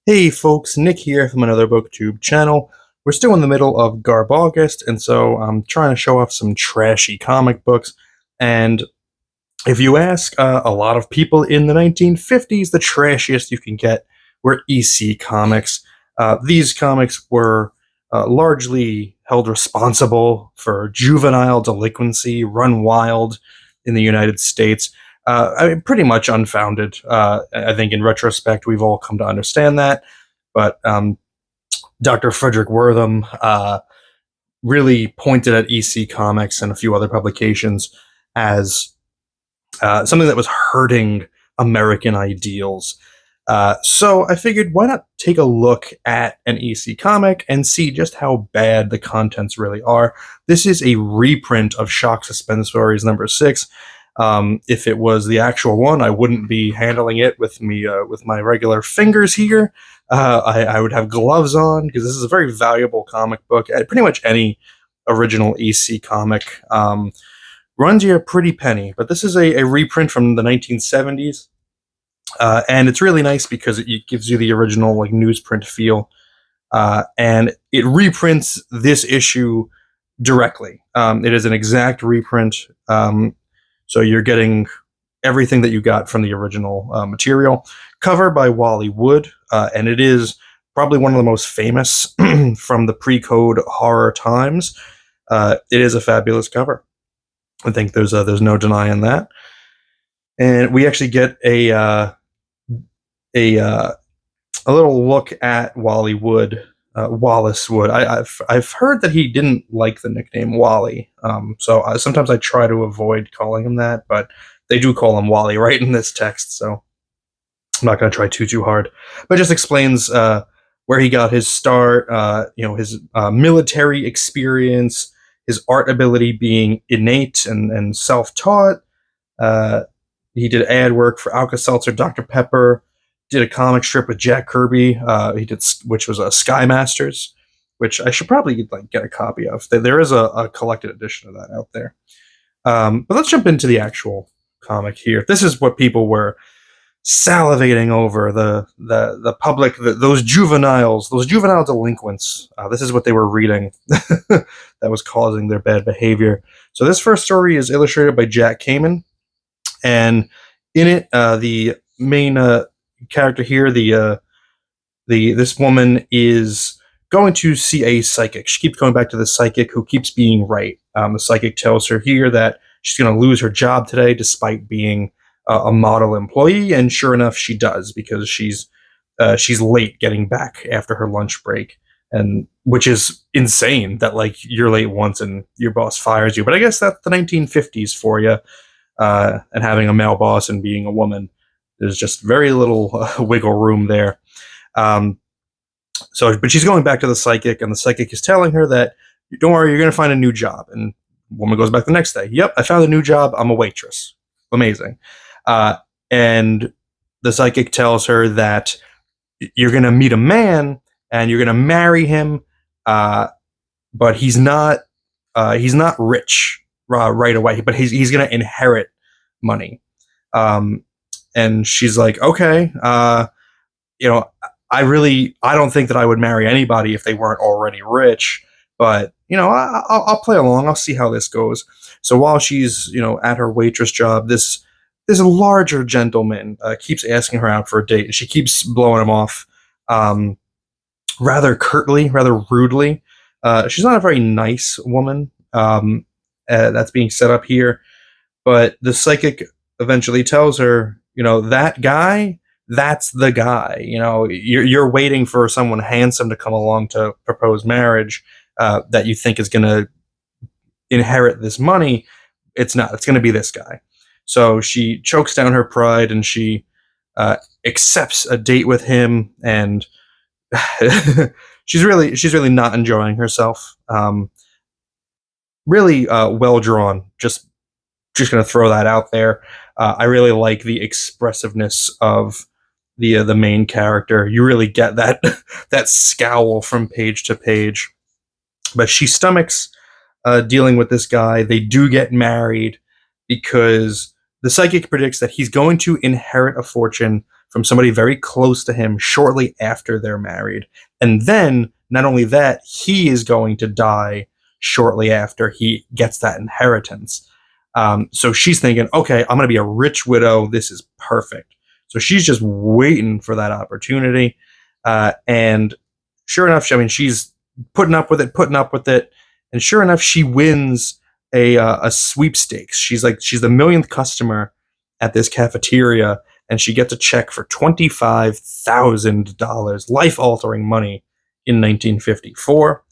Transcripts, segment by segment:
Hey folks, Nick here from another BookTube channel. We're still in the middle of Garb August, and so I'm trying to show off some trashy comic books. And if you ask a lot of people in the 1950s, the trashiest you can get were EC comics. These comics were largely held responsible for juvenile delinquency run wild in the United States. I mean, pretty much unfounded. I think in retrospect, we've all come to understand that. But Dr. Frederick Wortham really pointed at EC Comics and a few other publications as something that was hurting American ideals. So I figured, why not take a look at an EC comic and see just how bad the contents really are. This is a reprint of Shock SuspenStories #6. If it was the actual one, I wouldn't be handling it with my regular fingers here. I would have gloves on because this is a very valuable comic book. Pretty much any original EC comic runs you a pretty penny, but this is a reprint from the 1970s. And it's really nice because it gives you the original like newsprint feel, and it reprints this issue directly. It is an exact reprint, so you're getting everything that you got from the original material. Cover by Wally Wood, and it is probably one of the most famous from the pre-code horror times. It is a fabulous cover. I think there's no denying that. And we actually get a little look at Wally Wood, Wallace Wood. I've heard that he didn't like the nickname Wally, so sometimes I try to avoid calling him that, but they do call him Wally right in this text, so I'm not going to try too hard. But it just explains where he got his start, his military experience, his art ability being innate and self-taught. He did ad work for Alka-Seltzer, Dr. Pepper, did a comic strip with Jack Kirby, which was a Sky Masters, which I should probably get a copy of. There is a collected edition of that out there. But let's jump into the actual comic here. This is what people were salivating over, the public, those juveniles, those juvenile delinquents. This is what they were reading that was causing their bad behavior. So this first story is illustrated by Jack Kamen, and in it, the main character here, this woman is going to see a psychic. She keeps going back to the psychic who keeps being right. The psychic tells her here that she's going to lose her job today despite being a model employee, and sure enough, she does, because she's late getting back after her lunch break, and which is insane that like you're late once and your boss fires you. But I guess that's the 1950s for you, and having a male boss and being a woman. There's just very little wiggle room there. But she's going back to the psychic, and the psychic is telling her that, don't worry, you're going to find a new job. And the woman goes back the next day. Yep, I found a new job. I'm a waitress. Amazing. And the psychic tells her that you're going to meet a man and you're going to marry him, but he's not rich right away, but he's going to inherit money. And she's like, okay, I don't think that I would marry anybody if they weren't already rich, but, I'll play along. I'll see how this goes. So while she's, at her waitress job, this larger gentleman keeps asking her out for a date, and she keeps blowing him off rather curtly, rather rudely. She's not a very nice woman. That's being set up here. But the psychic eventually tells her, that guy, that's the guy. You're waiting for someone handsome to come along to propose marriage that you think is going to inherit this money. It's not. It's going to be this guy. So she chokes down her pride and she accepts a date with him, and she's really not enjoying herself. Really well drawn. Just going to throw that out there. I really like the expressiveness of the main character. You really get that that scowl from page to page. But she stomachs dealing with this guy. They do get married because the psychic predicts that he's going to inherit a fortune from somebody very close to him shortly after they're married. And then, not only that, he is going to die shortly after he gets that inheritance. So she's thinking, okay, I'm going to be a rich widow. This is perfect. So she's just waiting for that opportunity. And sure enough, she's putting up with it. And sure enough, she wins a sweepstakes. She's the millionth customer at this cafeteria, and she gets a check for $25,000, life altering money in 1954.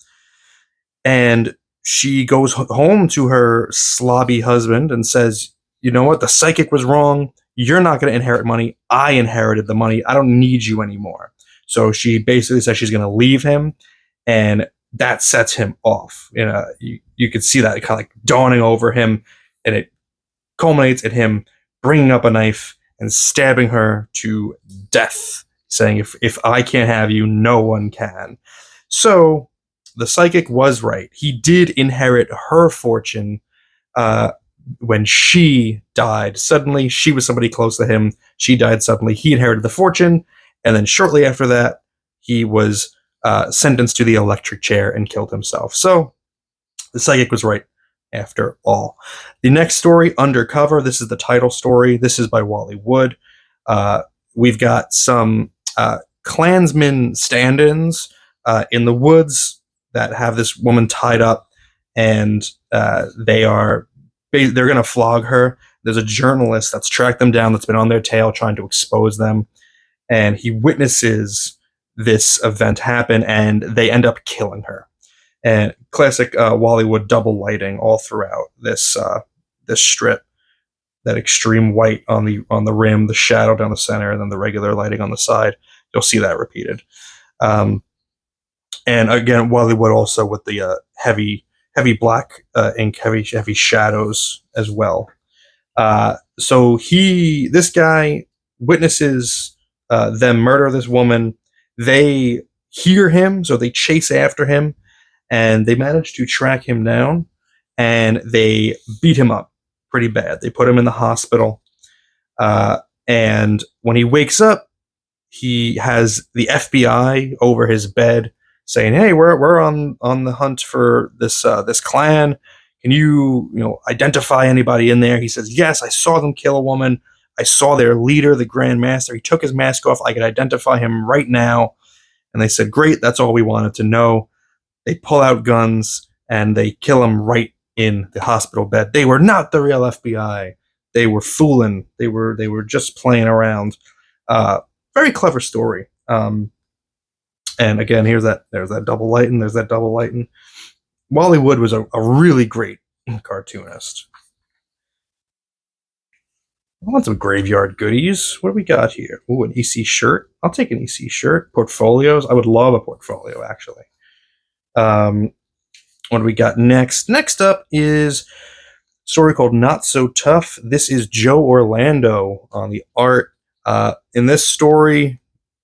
And she goes home to her slobby husband and says, "You know what? The psychic was wrong. You're not going to inherit money. I inherited the money. I don't need you anymore." So she basically says she's going to leave him, and that sets him off. You could see that kind of like dawning over him, and it culminates in him bringing up a knife and stabbing her to death, saying, if I can't have you, no one can. So the psychic was right. He did inherit her fortune when she died suddenly. She was somebody close to him. She died suddenly. He inherited the fortune, and then shortly after that, he was sentenced to the electric chair and killed himself. So the psychic was right after all. The next story, Undercover. This is the title story. This is by Wally Wood. We've got some Klansmen stand-ins in the woods that have this woman tied up, and they're going to flog her. There's a journalist that's tracked them down, that's been on their tail trying to expose them, and he witnesses this event happen, and they end up killing her. And classic Wally Wood double lighting all throughout this strip. That extreme white on the rim, the shadow down the center, and then the regular lighting on the side. You'll see that repeated. And again, Wally Wood also with the heavy black ink, heavy shadows as well. So this guy witnesses them murder this woman. They hear him, so they chase after him, and they manage to track him down, and they beat him up pretty bad. They put him in the hospital, and when he wakes up, he has the FBI over his bed saying, "Hey, we're on the hunt for this clan. Can you identify anybody in there?" He says, "Yes, I saw them kill a woman. I saw their leader, the Grand Master. He took his mask off. I could identify him right now." And they said, "Great, that's all we wanted to know." They pull out guns and they kill him right in the hospital bed. They were not the real FBI. They were fooling. They were just playing around. Very clever story. And again, there's that double lighting. There's that double lighting. Wally Wood was a really great cartoonist. I want some graveyard goodies. What do we got here? Ooh, an EC shirt. I'll take an EC shirt. Portfolios. I would love a portfolio, actually. What do we got next? Next up is a story called Not So Tough. This is Joe Orlando on the art. In this story,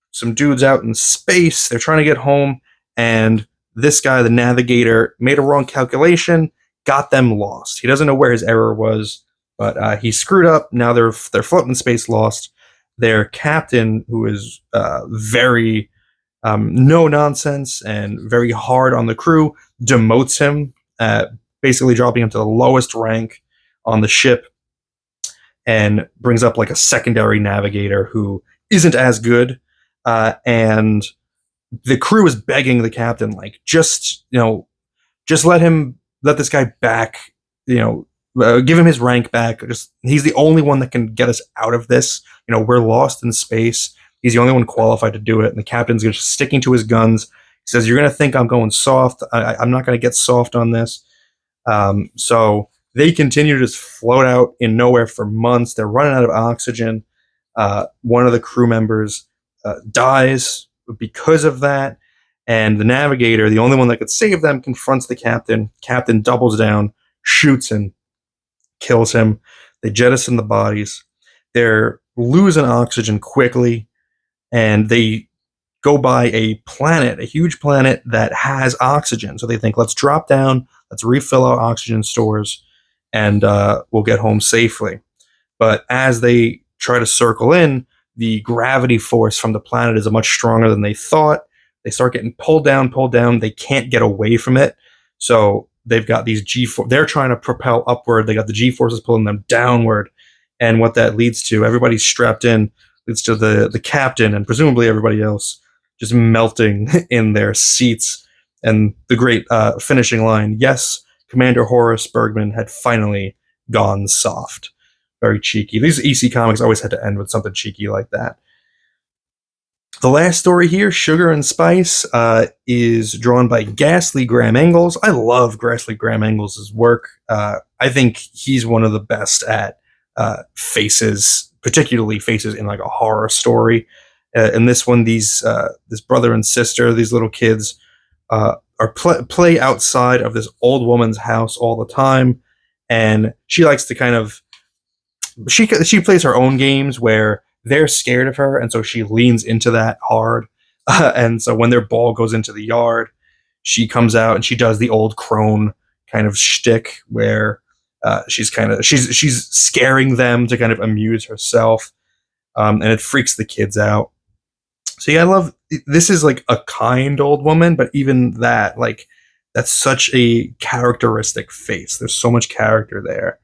some dudes out in space. They're trying to get home, and this guy, the navigator, made a wrong calculation, got them lost. He doesn't know where his error was, but he screwed up. Now they're floating in space, lost. Their captain, who is very no nonsense and very hard on the crew, demotes him, basically dropping him to the lowest rank on the ship, and brings up like a secondary navigator who isn't as good. And the crew is begging the captain, like, just let this guy back, give him his rank back. He's the only one that can get us out of this. We're lost in space. He's the only one qualified to do it. And the captain's just sticking to his guns. He says, "You're going to think I'm going soft. I'm not going to get soft on this." So they continue to just float out in nowhere for months. They're running out of oxygen. One of the crew members dies because of that. And the navigator, the only one that could save them, confronts the captain. Captain doubles down, shoots him, kills him. They jettison the bodies. They're losing oxygen quickly, and they go by a huge planet that has oxygen. So they think, let's drop down, let's refill our oxygen stores, and we'll get home safely. But as they try to circle in, the gravity force from the planet is much stronger than they thought. They start getting pulled down, pulled down. They can't get away from it. So they've got these they're trying to propel upward. They got the G forces pulling them downward. And what that leads to, everybody's strapped in, leads to the captain and presumably everybody else just melting in their seats. And the great finishing line, yes, Commander Horace Bergman had finally gone soft. Very cheeky. These EC comics always had to end with something cheeky like that. The last story here, Sugar and Spice, is drawn by Ghastly Graham Ingels. I love Ghastly Graham Ingels' work. I think he's one of the best at faces, particularly faces in like a horror story. In this one, this brother and sister, these little kids, play outside of this old woman's house all the time, and she likes to kind of she plays her own games where they're scared of her, and so she leans into that hard. And so when their ball goes into the yard, she comes out and she does the old crone kind of shtick where she's scaring them to kind of amuse herself, and it freaks the kids out. So yeah, I love this. Is like a kind old woman, but even that, like, that's such a characteristic face. There's so much character there.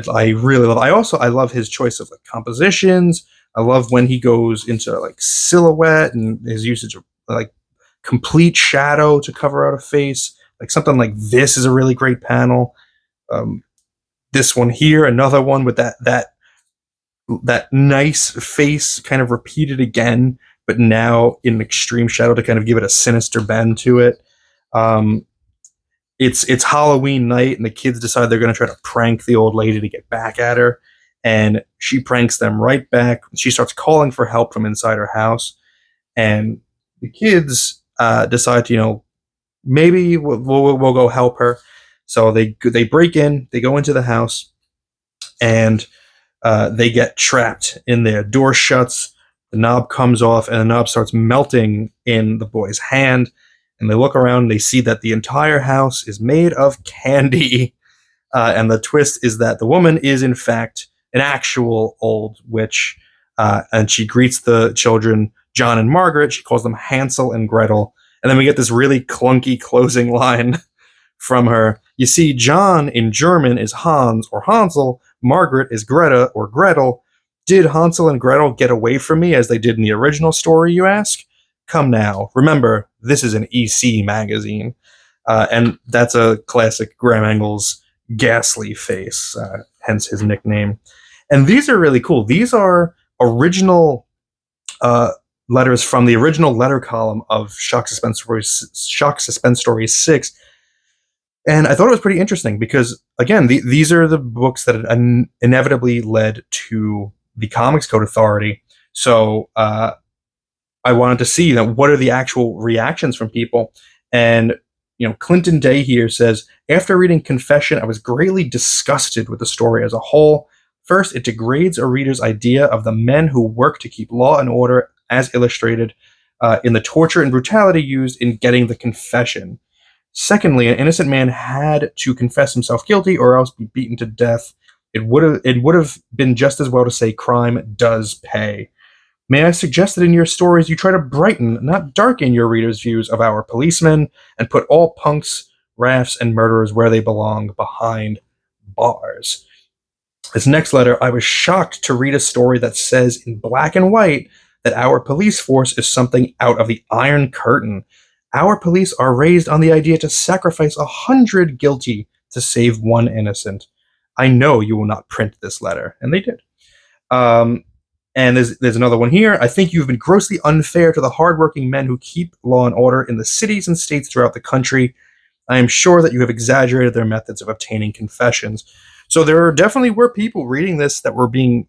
I really love. I love his choice of like compositions. I love when he goes into like silhouette and his usage of like complete shadow to cover out a face. Like something like this is a really great panel. This one here, another one with that nice face kind of repeated again, but now in extreme shadow to kind of give it a sinister bend to it. It's Halloween night, and the kids decide they're going to try to prank the old lady to get back at her, and she pranks them right back. She starts calling for help from inside her house, and the kids decide to, maybe we'll go help her. So they break in, they go into the house, and they get trapped in there. Door shuts, the knob comes off, and the knob starts melting in the boy's hand. And they look around and they see that the entire house is made of candy. And the twist is that the woman is, in fact, an actual old witch. And she greets the children, John and Margaret. She calls them Hansel and Gretel. And then we get this really clunky closing line from her. You see, John in German is Hans or Hansel. Margaret is Greta or Gretel. Did Hansel and Gretel get away from me as they did in the original story, you ask? Come now. Remember, this is an EC magazine. And that's a classic Graham Ingels ghastly face, hence his nickname. And these are really cool. These are original letters from the original letter column of Shock Suspense Stories 6. And I thought it was pretty interesting because, again, these are the books that inevitably led to the Comics Code Authority. So I wanted to see what are the actual reactions from people. And, Clinton Day here says, after reading Confession, I was greatly disgusted with the story as a whole. First, it degrades a reader's idea of the men who work to keep law and order as illustrated in the torture and brutality used in getting the confession. Secondly, an innocent man had to confess himself guilty or else be beaten to death. It would have been just as well to say crime does pay. May I suggest that in your stories you try to brighten, not darken, your readers' views of our policemen and put all punks, rafts, and murderers where they belong, behind bars. This next letter, I was shocked to read a story that says in black and white that our police force is something out of the Iron Curtain. Our police are raised on the idea to sacrifice 100 guilty to save one innocent. I know you will not print this letter. And they did. And there's another one here. I think you've been grossly unfair to the hardworking men who keep law and order in the cities and states throughout the country. I am sure that you have exaggerated their methods of obtaining confessions. So there definitely were people reading this that were being,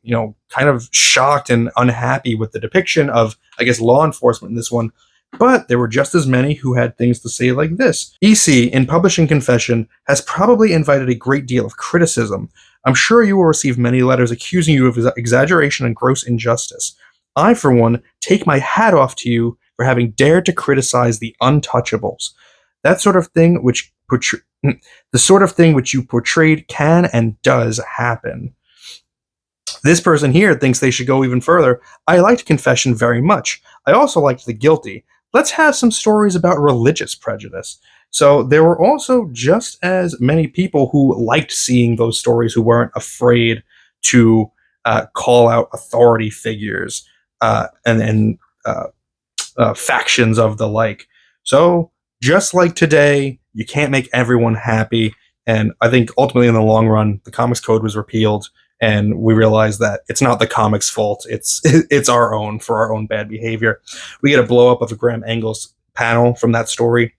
kind of shocked and unhappy with the depiction of, I guess, law enforcement in this one. But there were just as many who had things to say like this. EC, in publishing Confession, has probably invited a great deal of criticism. I'm sure you will receive many letters accusing you of exaggeration and gross injustice. I, for one, take my hat off to you for having dared to criticize the untouchables. That sort of thing the sort of thing which you portrayed can and does happen. This person here thinks they should go even further. I liked confession very much. I also liked the guilty. Let's have some stories about religious prejudice. So there were also just as many people who liked seeing those stories, who weren't afraid to call out authority figures and factions of the like. So just like today, you can't make everyone happy. And I think ultimately, in the long run, the Comics Code was repealed, and we realized that it's not the comics' fault; it's our own, for our own bad behavior. We get a blow up of a Graham Ingels panel from that story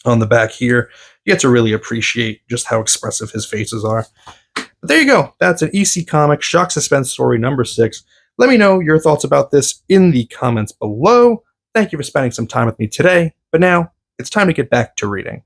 on the back here. You get to really appreciate just how expressive his faces are. But there you go. That's an EC Comic Shock Suspense Story number 6. Let me know your thoughts about this in the comments below. Thank you for spending some time with me today. But now it's time to get back to reading.